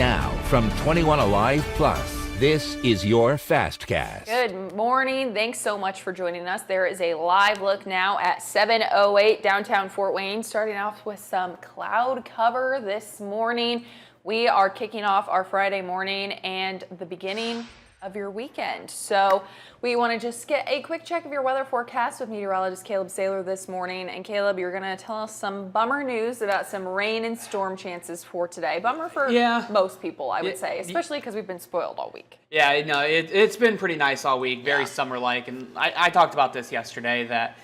Now, from 21Alive Plus, this is your Fastcast. Good morning. Thanks so much for joining us. There is a live look now at 7:08 downtown Fort Wayne, starting off with some cloud cover this morning. We are kicking off our Friday morning and the beginning of your weekend. So we want to just get a quick check of your weather forecast with meteorologist Caleb Saylor this morning. And Caleb, you're going to tell us some bummer news about some rain and storm chances for today. Bummer for most people, I would say, especially because we've been spoiled all week. Yeah, no, it's been pretty nice all week, very summer-like. And I talked about this yesterday, that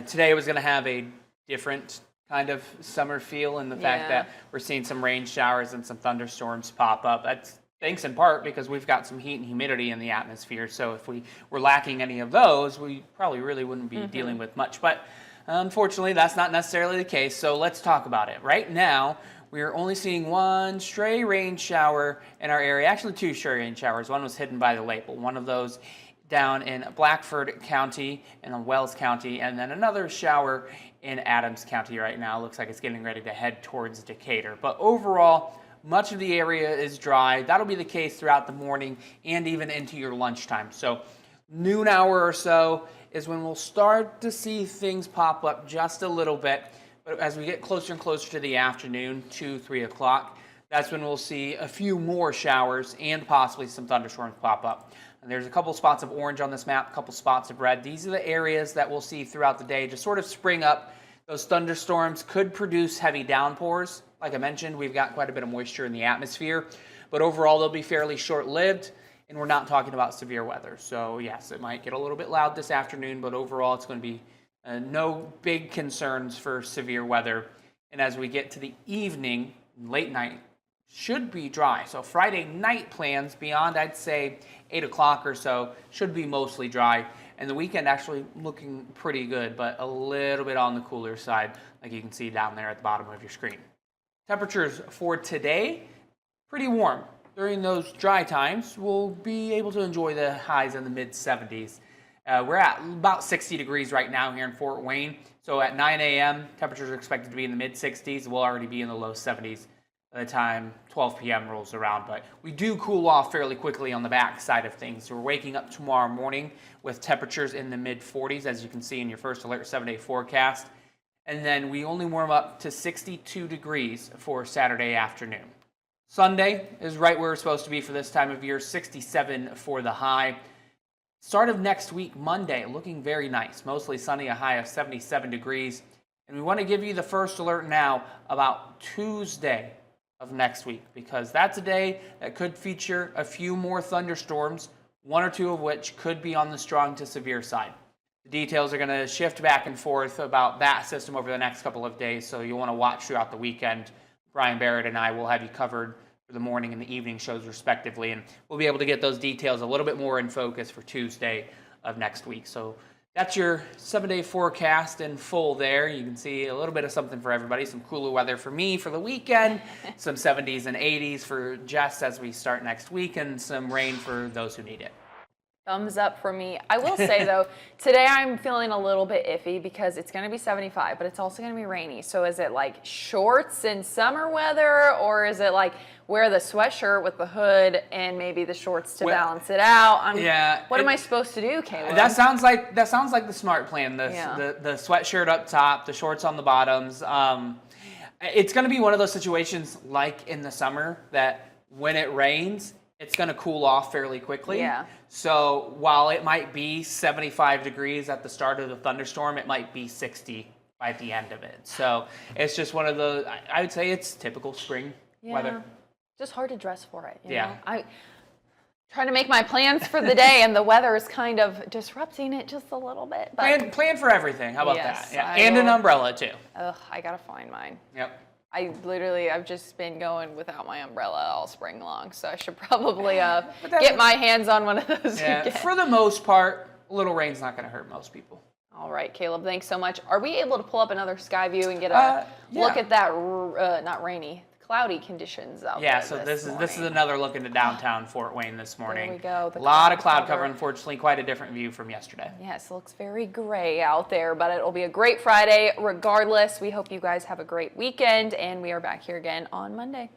today was going to have a different kind of summer feel, and the fact that we're seeing some rain showers and some thunderstorms pop up. That's thanks in part because we've got some heat and humidity in the atmosphere. So if we were lacking any of those, we probably really wouldn't be dealing with much. But unfortunately, that's not necessarily the case. So let's talk about it. Right now, we're only seeing one stray rain shower in our area. Actually, two stray rain showers. One was hidden by the lake, but one of those down in Blackford County and in Wells County, and then another shower in Adams County right now. Looks like it's getting ready to head towards Decatur. But overall, much of the area is dry. That'll be the case throughout the morning and even into your lunchtime. So noon hour or so is when we'll start to see things pop up just a little bit. But as we get closer and closer to the afternoon, 2, 3 o'clock, that's when we'll see a few more showers and possibly some thunderstorms pop up. And there's a couple spots of orange on this map, a couple spots of red. These are the areas that we'll see throughout the day just sort of spring up. Those thunderstorms could produce heavy downpours. Like I mentioned, we've got quite a bit of moisture in the atmosphere, but overall they'll be fairly short-lived, and we're not talking about severe weather. So yes, it might get a little bit loud this afternoon, but overall it's going to be no big concerns for severe weather. And as we get to the evening, late night, should be dry. So Friday night plans beyond, I'd say, 8 o'clock or so, should be mostly dry. And the weekend actually looking pretty good, but a little bit on the cooler side, like you can see down there at the bottom of your screen. Temperatures for today, pretty warm. During those dry times, we'll be able to enjoy the highs in the mid-70s. We're at about 60 degrees right now here in Fort Wayne. So at 9 a.m., temperatures are expected to be in the mid-60s. We'll already be in the low 70s by the time 12 p.m. rolls around. But we do cool off fairly quickly on the back side of things. So we're waking up tomorrow morning with temperatures in the mid-40s, as you can see in your first alert 7-day forecast. And then we only warm up to 62 degrees for Saturday afternoon. Sunday is right where we're supposed to be for this time of year, 67 for the high. Start of next week, Monday, looking very nice. Mostly sunny, a high of 77 degrees. And we want to give you the first alert now about Tuesday of next week, because that's a day that could feature a few more thunderstorms, one or two of which could be on the strong to severe side. The details are going to shift back and forth about that system over the next couple of days, so you'll want to watch throughout the weekend. Brian Barrett and I will have you covered for the morning and the evening shows respectively, and we'll be able to get those details a little bit more in focus for Tuesday of next week. So that's your 7-day forecast in full there. You can see a little bit of something for everybody. Some cooler weather for me for the weekend, some 70s and 80s for Jess as we start next week, and some rain for those who need it. Thumbs up for me. I will say, though, today I'm feeling a little bit iffy because it's going to be 75, but it's also going to be rainy. So is it like shorts in summer weather, or is it like wear the sweatshirt with the hood and maybe the shorts to balance it out? What am I supposed to do, Caleb? That sounds like the smart plan. The sweatshirt up top, the shorts on the bottoms. It's going to be one of those situations like in the summer that when it rains, it's going to cool off fairly quickly. Yeah. So while it might be 75 degrees at the start of the thunderstorm, it might be 60 by the end of it. So it's just one of the, I would say it's typical spring weather. Just hard to dress for it. You know? I trying to make my plans for the day, and the weather is kind of disrupting it just a little bit. But plan for everything. How about that? Yeah. I And will. An umbrella too. Ugh, I gotta find mine. Yep. I've just been going without my umbrella all spring long, so I should probably get my hands on one of those. Yeah, for the most part, a little rain's not going to hurt most people. All right, Caleb, thanks so much. Are we able to pull up another sky view and get a look at that, not rainy, cloudy conditions out there? Yeah, so this is another look into downtown Fort Wayne this morning. There we go. A lot of cloud cover, unfortunately, quite a different view from yesterday. Yes, it looks very gray out there, but it'll be a great Friday regardless. We hope you guys have a great weekend, and we are back here again on Monday.